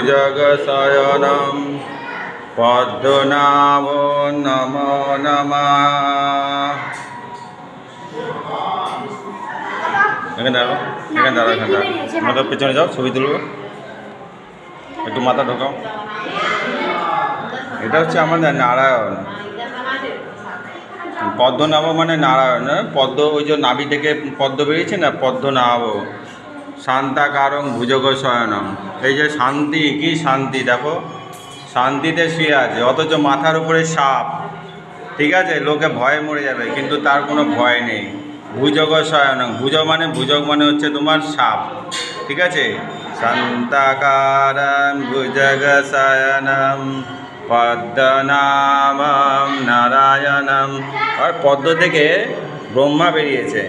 ভুজগশয়নম পদ্মনাভো নমো নমঃ। এখানে দাঁড়াও, এখানে দাঁড়াও, এখানে দাঁড়াও। মাথা পেছনে যাও, ছবি তুলবো। একটু মাথা ঢোকাও। এটা হচ্ছে আমাদের নারায়ণ। পদ্মনাভ মানে নারায়ণ, পদ্ম ওই যে নাভি থেকে পদ্ম বেরিয়েছে না, পদ্মনাভ। শান্তাকারং ভুজগশয়নম, এই যে শান্তি, কি শান্তি দেখো, শান্তিতে শুয়ে আছে, অথচ মাথার উপরে সাপ। ঠিক আছে, লোকে ভয়ে মরে যাবে, কিন্তু তার কোনো ভয় নেই। ভুজগশয়নম, ভুজগ মানে হচ্ছে তোমার সাপ। ঠিক আছে, শান্তাকারং ভুজগশয়নম পদ্মনাভম নারায়ণম। আর পদ্ম থেকে ব্রহ্মা বেরিয়েছে,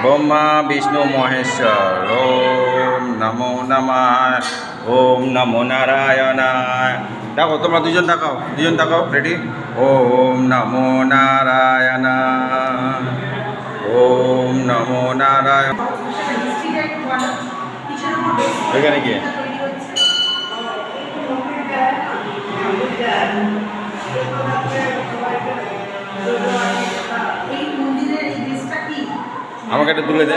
ব্রহ্মা বিষ্ণু মহেশ্বর। ওম নমো নমঃ, ওম নমো নারায়ণায়। দেখো তোমরা দুজন দেখাও, দুজন দেখাও, রেডি। ওম নমো নারায়ণ, ওম নমো নারায়ণ। এখানে কি আমাকে একটা তুলে দে,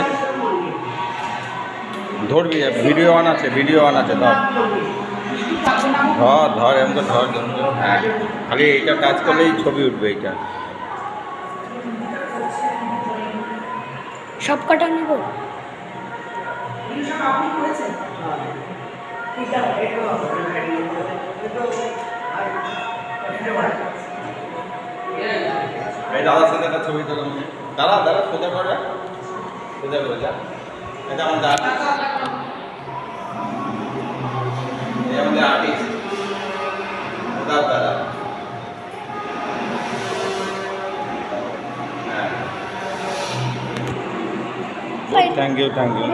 ধরবি, ভিডিও অন আছে, ভিডিও অন আছে, ধর ধর ধর, এমন ধর। হ্যাঁ, খালি এইটা টাচ করলেই ছবি উঠবে। এইটা সব কটা নেব। এই দাদার সাথে একটা ছবি তোলা। দাদা দাদা সোজা করে, সোজা করে যা। এটা আমাদের আর্টিস্ট, এই আমাদের আর্টিস্ট দাদা। হ্যাঁ, থ্যাংক ইউ, থ্যাংক ইউ।